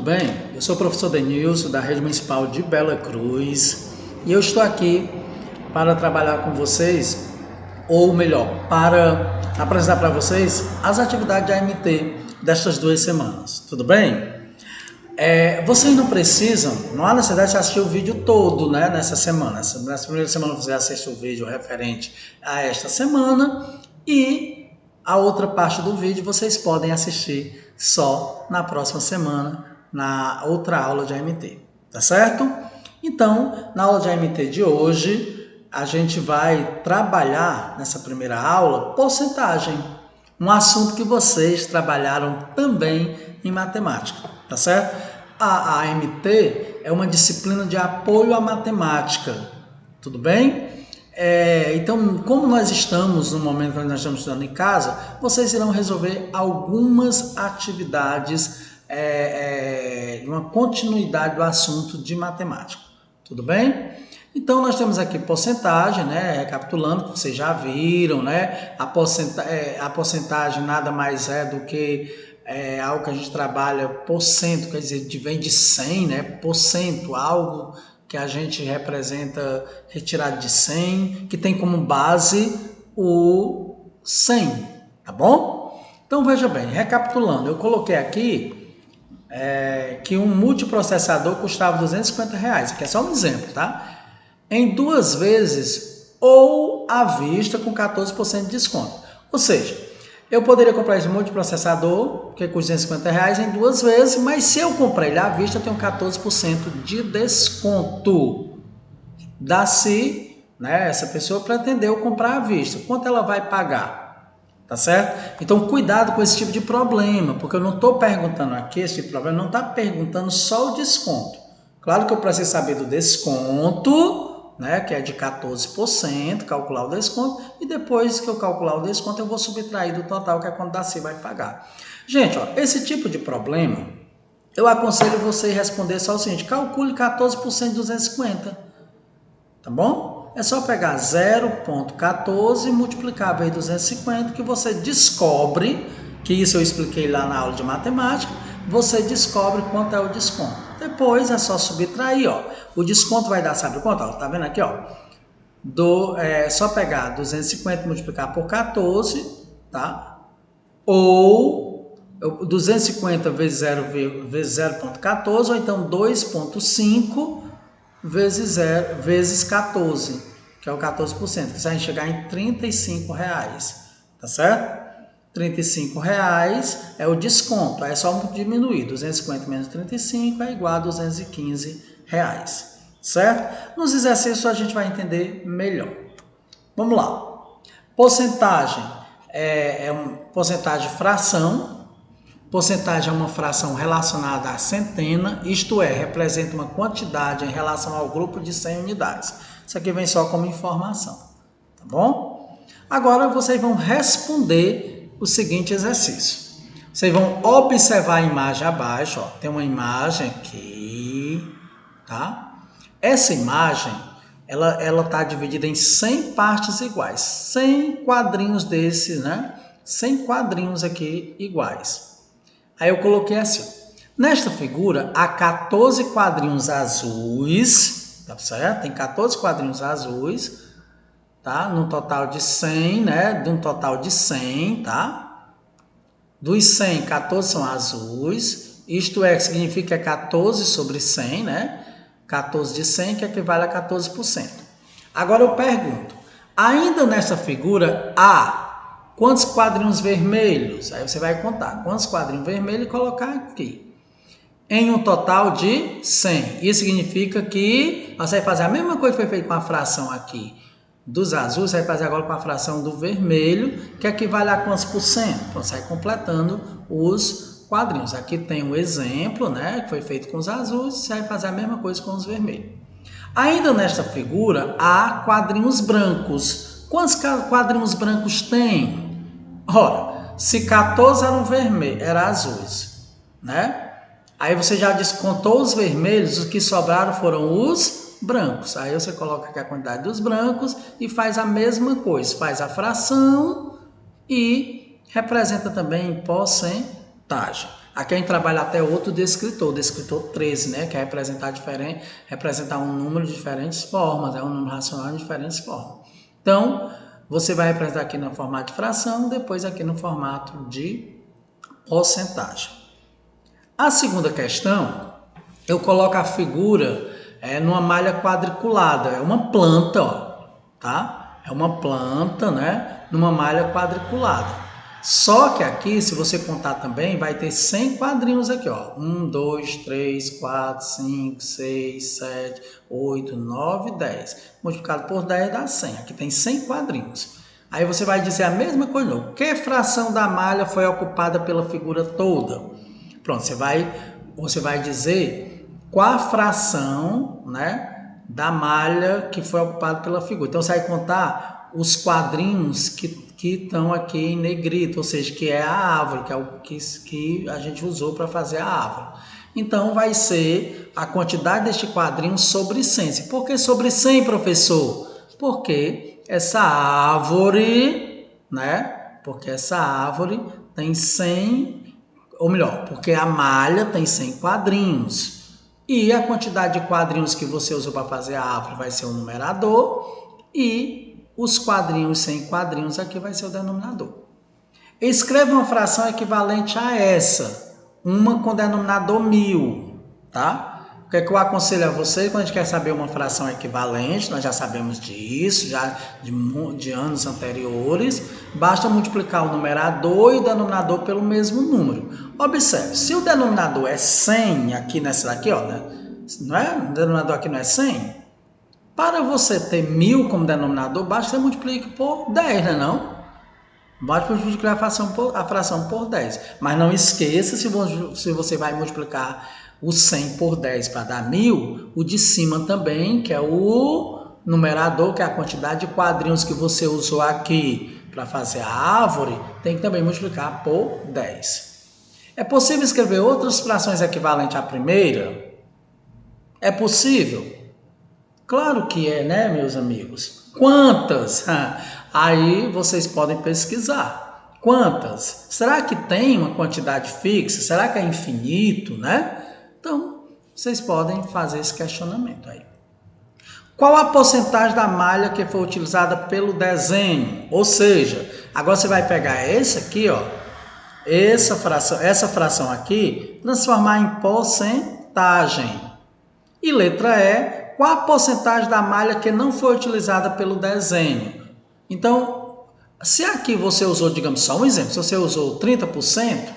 tudo bem? Eu sou o professor Denilson, da Rede Municipal de Bela Cruz, e eu estou aqui para trabalhar com vocês, ou melhor, para apresentar para vocês as atividades de AMT destas 2 semanas, tudo bem? Vocês não precisam, não há necessidade de assistir o vídeo todo, né, nessa semana. Nessa primeira semana você assiste o vídeo referente a esta semana e a outra parte do vídeo vocês podem assistir só na próxima semana, na outra aula de AMT, tá certo? Então, na aula de AMT de hoje, a gente vai trabalhar nessa primeira aula porcentagem, um assunto que vocês trabalharam também em matemática, tá certo? A AMT é uma disciplina de apoio à matemática, tudo bem? Então, como nós estamos no momento que nós estamos estudando em casa, vocês irão resolver algumas atividades, uma continuidade do assunto de matemática, tudo bem? Então, nós temos aqui porcentagem, né? Recapitulando, que vocês já viram, né? A porcentagem nada mais é do que algo que a gente trabalha por cento, quer dizer, vem de 100, né? Por cento, algo que a gente representa retirado de 100, que tem como base o 100, tá bom? Então, veja bem, recapitulando, eu coloquei aqui que um multiprocessador custava R$250, aqui é só um exemplo, tá? Em 2 vezes ou à vista com 14% de desconto. Ou seja, eu poderia comprar esse multiprocessador, que custa R$250, em 2 vezes, mas se eu comprar ele à vista, eu tenho 14% de desconto. Dá-se, né, essa pessoa pretendeu comprar à vista. Quanto ela vai pagar? Tá certo? Então, cuidado com esse tipo de problema, porque eu não estou perguntando aqui, esse tipo de problema não está perguntando só o desconto. Claro que eu preciso saber do desconto, né, que é de 14%, calcular o desconto, e depois que eu calcular o desconto, eu vou subtrair do total, que é quando você vai pagar. Gente, ó, esse tipo de problema, eu aconselho você responder só o seguinte: calcule 14% de 250, tá bom? É só pegar 0,14 e multiplicar vezes 250, que você descobre, que isso eu expliquei lá na aula de matemática, você descobre quanto é o desconto. Depois é só subtrair, ó. O desconto vai dar, sabe quanto? Ó, tá vendo aqui, ó? Só pegar 250 e multiplicar por 14, tá? Ou 250 vezes 0,14, ou então 2,5 vezes 14, que é o 14%, que vai chegar em R$35, tá certo? R$35 é o desconto, aí é só diminuir, 250 menos 35 é igual a R$215, certo? Nos exercícios a gente vai entender melhor. Vamos lá. Porcentagem porcentagem fração. Porcentagem é uma fração relacionada à centena, isto é, representa uma quantidade em relação ao grupo de 100 unidades. Isso aqui vem só como informação, tá bom? Agora vocês vão responder o seguinte exercício. Vocês vão observar a imagem abaixo, ó. Tem uma imagem aqui, tá? Essa imagem, ela tá dividida em 100 partes iguais, 100 quadrinhos desses, né? 100 quadrinhos aqui iguais. Aí eu coloquei assim, nesta figura há 14 quadrinhos azuis, tá certo? Tem 14 quadrinhos azuis, tá? Num total de 100, né? De um total de 100, tá? Dos 100, 14 são azuis, isto é, significa 14 sobre 100, né? 14 de 100, que equivale a 14%. Agora eu pergunto, ainda nessa figura há quantos quadrinhos vermelhos? Aí você vai contar quantos quadrinhos vermelhos e colocar aqui. Em um total de 100. Isso significa que você vai fazer a mesma coisa que foi feita com a fração aqui dos azuis, você vai fazer agora com a fração do vermelho, que equivale a quantos por cento? Então você vai completando os quadrinhos. Aqui tem um exemplo, né, que foi feito com os azuis, você vai fazer a mesma coisa com os vermelhos. Ainda nesta figura há quadrinhos brancos. Quantos quadrinhos brancos tem? Ora, se 14 eram azuis, né? Aí você já descontou os vermelhos, os que sobraram foram os brancos. Aí você coloca aqui a quantidade dos brancos e faz a mesma coisa. Faz a fração e representa também em porcentagem. porcentagem. Aqui a gente trabalha até outro descritor, o descritor 13, né? Que é representar um número de diferentes formas, um número racional de diferentes formas. Então, você vai representar aqui no formato de fração, depois aqui no formato de porcentagem. A segunda questão, eu coloco a figura numa malha quadriculada, é uma planta, ó, tá? É uma planta, né? Numa malha quadriculada. Só que aqui, se você contar também, vai ter 100 quadrinhos aqui, ó. 1, 2, 3, 4, 5, 6, 7, 8, 9, 10. Multiplicado por 10 dá 100. Aqui tem 100 quadrinhos. Aí você vai dizer a mesma coisa. Que fração da malha foi ocupada pela figura toda? Pronto, você vai dizer qual a fração, né, da malha que foi ocupada pela figura. Então você vai contar os quadrinhos que estão aqui em negrito, ou seja, que é a árvore, que é o que a gente usou para fazer a árvore. Então vai ser a quantidade deste quadrinho sobre 100. Por que sobre 100, professor? Porque essa árvore, né? Porque essa árvore tem 100, ou melhor, porque a malha tem 100 quadrinhos. E a quantidade de quadrinhos que você usou para fazer a árvore vai ser o numerador e os quadrinhos, 100 quadrinhos, aqui vai ser o denominador. Escreva uma fração equivalente a essa, uma com denominador 1000, tá? O que é que eu aconselho a vocês quando a gente quer saber uma fração equivalente? Nós já sabemos disso, já de anos anteriores. Basta multiplicar o numerador e o denominador pelo mesmo número. Observe, se o denominador é 100, aqui nessa daqui, ó, né? Não é? O denominador aqui não é 100? Para você ter 1000 como denominador, basta você multiplicar por 10, né não? Basta multiplicar a fração por 10. Mas não esqueça, se você vai multiplicar o 100 por 10 para dar 1000, o de cima também, que é o numerador, que é a quantidade de quadrinhos que você usou aqui para fazer a árvore, tem que também multiplicar por 10. É possível escrever outras frações equivalentes à primeira? É possível? Claro que é, né, meus amigos? Quantas? Aí vocês podem pesquisar. Quantas? Será que tem uma quantidade fixa? Será que é infinito, né? Então, vocês podem fazer esse questionamento aí. Qual a porcentagem da malha que foi utilizada pelo desenho? Ou seja, agora você vai pegar esse aqui, ó, essa fração aqui, transformar em porcentagem. E letra E, qual a porcentagem da malha que não foi utilizada pelo desenho? Então, se aqui você usou, digamos, só um exemplo, se você usou 30%,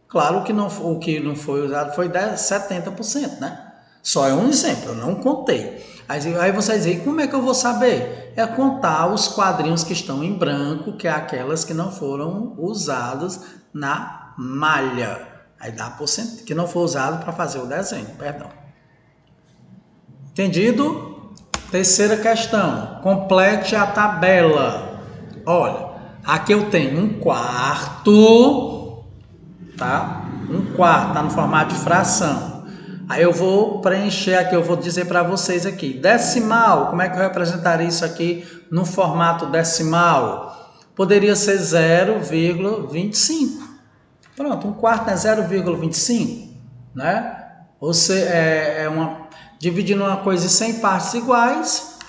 claro que o que não foi usado foi 70%, né? Só é um exemplo, eu não contei. Aí você vai dizer, como é que eu vou saber? É contar os quadrinhos que estão em branco, que é aquelas que não foram usadas na malha. Aí dá porcentagem, que não foi usado para fazer o desenho, perdão. Entendido? Terceira questão. Complete a tabela. Olha, aqui eu tenho 1/4, tá? 1/4, tá no formato de fração. Aí eu vou preencher aqui, eu vou dizer para vocês aqui. Decimal, como é que eu representaria isso aqui no formato decimal? Poderia ser 0,25. Pronto, 1/4 é 0,25, né? Ou seja, dividindo uma coisa em 100 partes iguais,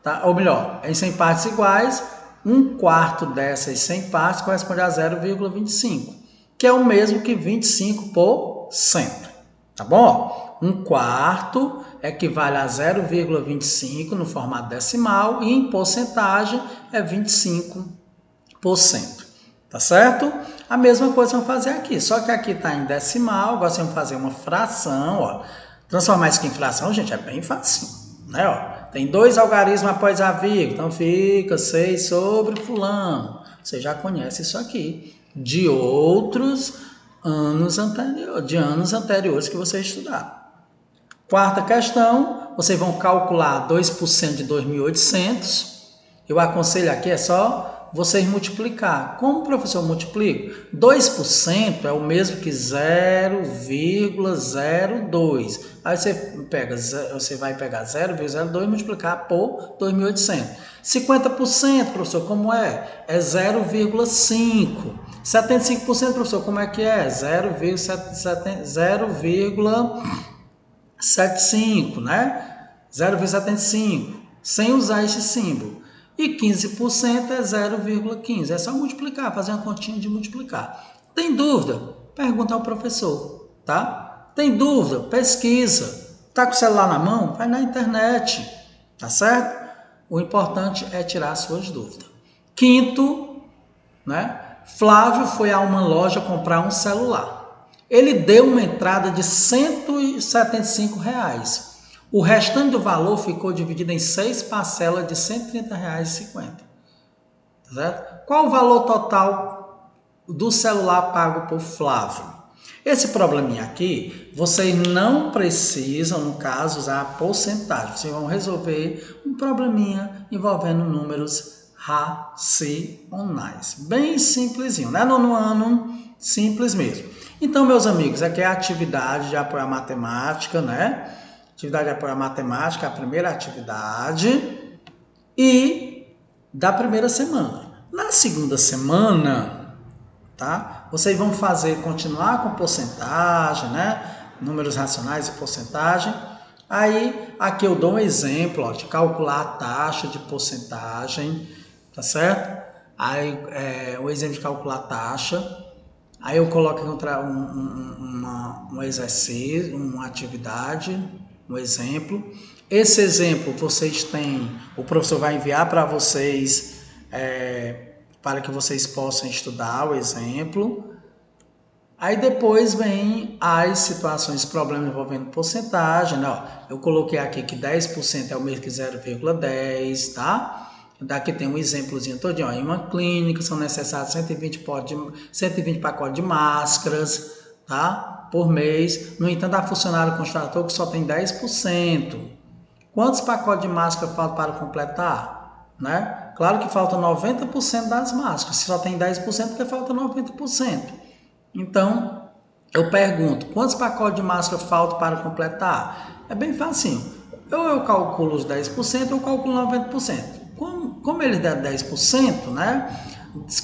tá? Ou melhor, em 100 partes iguais, 1/4 dessas 100 partes corresponde a 0,25, que é o mesmo que 25%, tá bom? 1/4 equivale a 0,25 no formato decimal e em porcentagem é 25%, tá certo? A mesma coisa vamos fazer aqui, só que aqui está em decimal, agora vamos fazer uma fração, ó. Transformar isso aqui em fração, gente, é bem fácil, né? Ó, tem 2 algarismos após a vírgula, então fica 6 sobre fulano. Você já conhece isso aqui de outros anos anteriores que você estudar. Quarta questão, vocês vão calcular 2% de 2.800. Eu aconselho aqui é só vocês multiplicar. Como o professor multiplica? 2% é o mesmo que 0,02. Aí você vai pegar 0,02 e multiplicar por 2.800. 50%, professor, como é? É 0,5. 75%, professor, como é que é? 0,75, né? 0,75, sem usar esse símbolo. E 15% é 0,15. É só multiplicar, fazer uma continha de multiplicar. Tem dúvida? Pergunta ao professor, tá? Tem dúvida? Pesquisa. Tá com o celular na mão? Vai na internet, tá certo? O importante é tirar suas dúvidas. Quinto, né? Flávio foi a uma loja comprar um celular. Ele deu uma entrada de R$175. O restante do valor ficou dividido em 6 parcelas de R$130,50. Certo? Qual o valor total do celular pago por Flávio? Esse probleminha aqui, vocês não precisam, no caso, usar a porcentagem. Vocês vão resolver um probleminha envolvendo números racionais. Bem simplesinho, né? No ano, simples mesmo. Então, meus amigos, aqui é a atividade de apoio à matemática, né? Atividade de apoio à matemática, a primeira atividade e da primeira semana. Na segunda semana, tá? Vocês vão continuar com porcentagem, né? Números racionais e porcentagem. Aí, aqui eu dou um exemplo, ó, de calcular a taxa de porcentagem, tá certo? Aí, o exemplo de calcular a taxa. Aí eu coloco um exercício, uma atividade, um exemplo. Esse exemplo vocês têm, o professor vai enviar para vocês, para que vocês possam estudar o exemplo. Aí depois vem as situações, problemas envolvendo porcentagem, né? Ó, eu coloquei aqui que 10% é o mesmo que 0,10, tá? Daqui tem um exemplozinho todinho, ó. Em uma clínica são necessários 120 pacotes de máscaras, tá? Por mês. No entanto, a funcionária constatou que só tem 10%. Quantos pacotes de máscara faltam para completar? Né? Claro que falta 90% das máscaras. Se só tem 10%, porque falta 90%. Então, eu pergunto, quantos pacotes de máscara faltam para completar? É bem facinho. Eu calculo os 10%, eu calculo 90%. Como ele der 10%, né?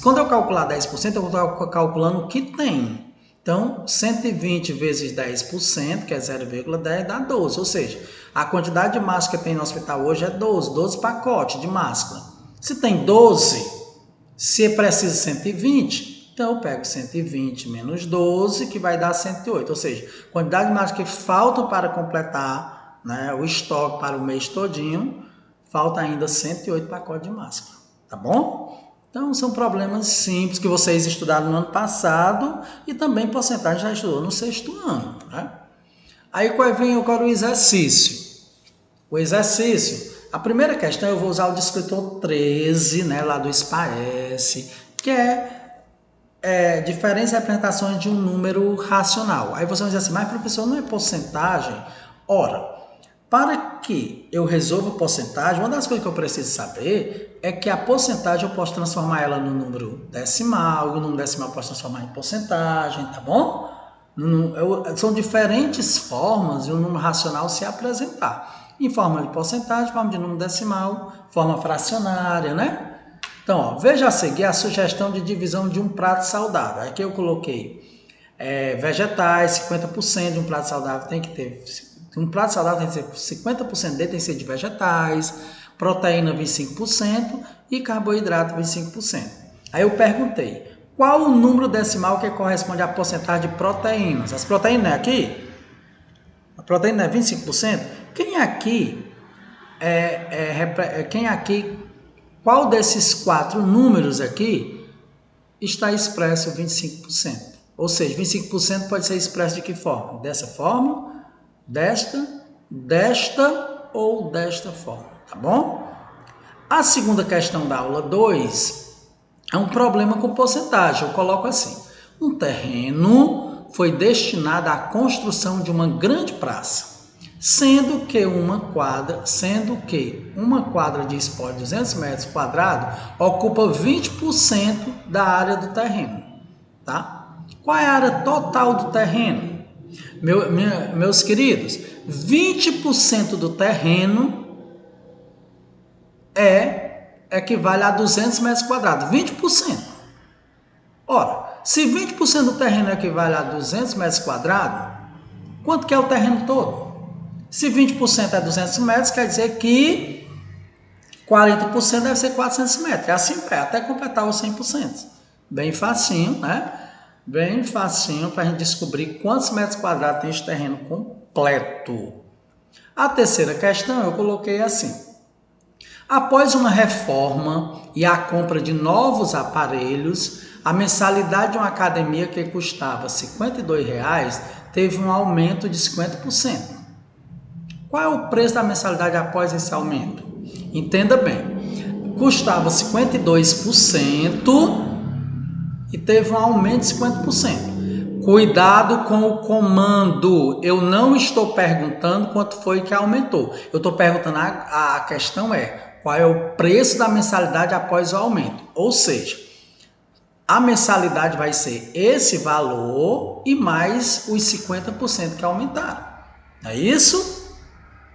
Quando eu calcular 10%, eu estou calculando o que tem. Então, 120 vezes 10%, que é 0,10, dá 12. Ou seja, a quantidade de máscara que tem no hospital hoje é 12 pacotes de máscara. Se tem 12, se é preciso 120, então eu pego 120 menos 12, que vai dar 108. Ou seja, a quantidade de máscara que faltam para completar, né, o estoque para o mês todinho, falta ainda 108 pacotes de máscara. Tá bom? Então, são problemas simples que vocês estudaram no ano passado e também porcentagem já estudou no sexto ano. Né? Aí vem agora o exercício. O exercício, a primeira questão eu vou usar o descritor 13, né, lá do SPAES, que é diferentes representações de um número racional. Aí você vai dizer assim, mas professor, não é porcentagem? Ora, para que eu resolva porcentagem, uma das coisas que eu preciso saber é que a porcentagem eu posso transformar ela no número decimal, e o número decimal eu posso transformar em porcentagem, tá bom? São diferentes formas de um número racional se apresentar. Em forma de porcentagem, forma de número decimal, forma fracionária, né? Então, ó, veja a seguir a sugestão de divisão de um prato saudável. Aqui eu coloquei vegetais, 50% de um prato saudável tem que ter... Um prato saudável tem que ser 50% dele tem que ser de vegetais, proteína 25% e carboidrato 25%. Aí eu perguntei, qual o número decimal que corresponde à porcentagem de proteínas? As proteínas não é aqui? A proteína é 25%? Qual desses 4 números aqui está expresso 25%? Ou seja, 25% pode ser expresso de que forma? Dessa forma, desta ou desta forma, tá bom? A segunda questão da aula 2 é um problema com porcentagem. Eu coloco assim, um terreno foi destinado à construção de uma grande praça, sendo que uma quadra de esporte de 200 metros quadrados ocupa 20% da área do terreno, tá? Qual é a área total do terreno? Meus queridos, 20% do terreno equivale a 200 metros quadrados, 20%. Ora, se 20% do terreno equivale a 200 metros quadrados, quanto que é o terreno todo? Se 20% é 200 metros, quer dizer que 40% deve ser 400 metros. É assim, até completar os 100%. Bem facinho, né? Bem facinho para a gente descobrir quantos metros quadrados tem esse terreno completo. A terceira questão eu coloquei assim. Após uma reforma e a compra de novos aparelhos, a mensalidade de uma academia que custava R$ 52 teve um aumento de 50%. Qual é o preço da mensalidade após esse aumento? Entenda bem, custava 52% e teve um aumento de 50%. Cuidado com o comando, eu não estou perguntando quanto foi que aumentou, eu estou perguntando, a questão é, qual é o preço da mensalidade após o aumento? Ou seja, a mensalidade vai ser esse valor e mais os 50% que aumentaram, não é isso?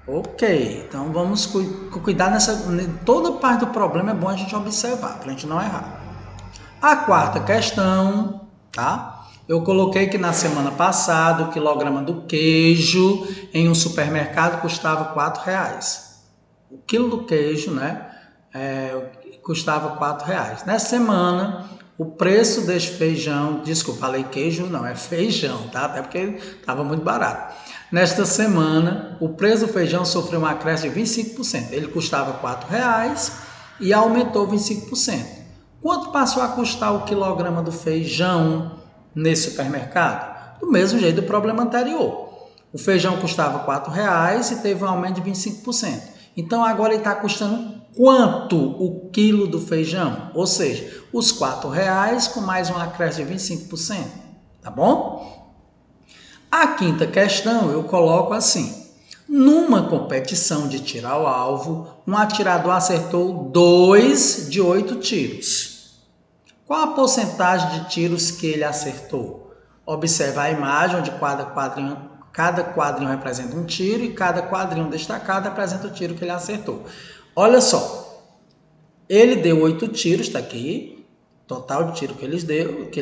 Ok, então vamos cuidar toda parte do problema é bom a gente observar, para a gente não errar. A quarta questão, tá? Eu coloquei que na semana passada o quilograma do queijo em um supermercado custava R$4. O quilo do queijo, né, custava R$4. Nessa semana, o preço deste feijão, desculpa, falei queijo, não, é feijão, tá? Até porque estava muito barato. Nesta semana, o preço do feijão sofreu um acréscimo de 25%. Ele custava R$4 e aumentou 25%. Quanto passou a custar o quilograma do feijão nesse supermercado? Do mesmo jeito do problema anterior. O feijão custava R$4 e teve um aumento de 25%. Então agora ele está custando quanto o quilo do feijão? Ou seja, os R$4 com mais um acréscimo de 25%. Tá bom? A quinta questão eu coloco assim. Numa competição de tiro ao alvo, um atirador acertou 2 de 8 tiros. Qual a porcentagem de tiros que ele acertou? Observe a imagem onde cada quadrinho representa um tiro e cada quadrinho destacado representa o tiro que ele acertou. Olha só, ele deu 8 tiros, está aqui, total de tiro que ele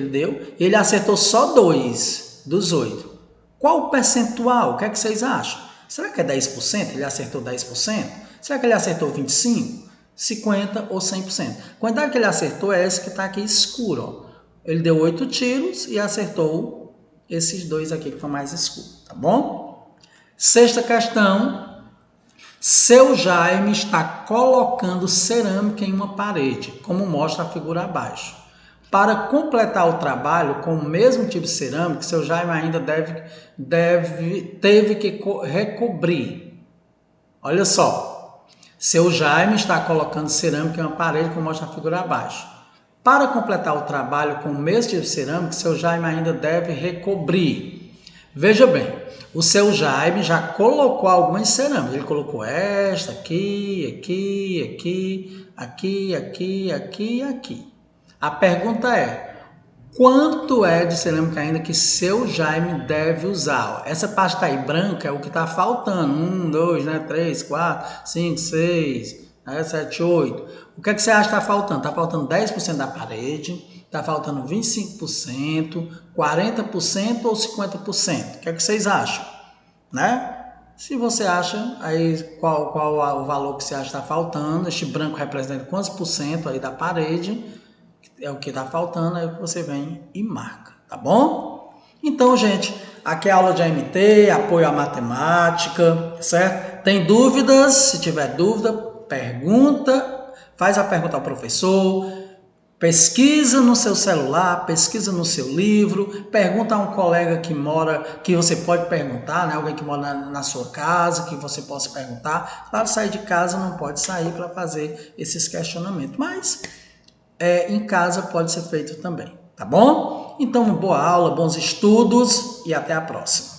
deu, e ele acertou só 2 dos 8. Qual o percentual? O que é que vocês acham? Será que é 10%? Ele acertou 10%? Será que ele acertou 25%? 50% ou 100%? A quantidade que ele acertou é essa que está aqui escuro. Ó. Ele deu 8 tiros e acertou esses 2 aqui que estão mais escuros, tá bom? Sexta questão. Seu Jaime está colocando cerâmica em uma parede, como mostra a figura abaixo. Para completar o trabalho com o mesmo tipo de cerâmica, seu Jaime ainda teve que recobrir. Olha só, seu Jaime está colocando cerâmica em uma parede, como mostra a figura abaixo. Para completar o trabalho com o mesmo tipo de cerâmica, seu Jaime ainda deve recobrir. Veja bem, o seu Jaime já colocou algumas cerâmicas. Ele colocou esta, aqui, aqui. A pergunta é, quanto é de cerâmica ainda que seu Jaime deve usar? Essa parte está aí branca é o que está faltando. 1, 2, 3, 4, 5, 6, 7, 8. O que é que você acha que está faltando? Está faltando 10% da parede, está faltando 25%, 40% ou 50%? O que é que vocês acham? Né? Se você acha, aí qual o valor que você acha que está faltando, este branco representa quantos por cento aí da parede, é o que está faltando, aí você vem e marca, tá bom? Então, gente, aqui é a aula de AMT, apoio à matemática, certo? Tem dúvidas? Se tiver dúvida, pergunta, faz a pergunta ao professor, pesquisa no seu celular, pesquisa no seu livro, pergunta a um colega que você pode perguntar, né? Alguém que mora na sua casa, que você possa perguntar. Claro, sair de casa não pode sair para fazer esses questionamentos, mas em casa pode ser feito também, tá bom? Então, boa aula, bons estudos e até a próxima.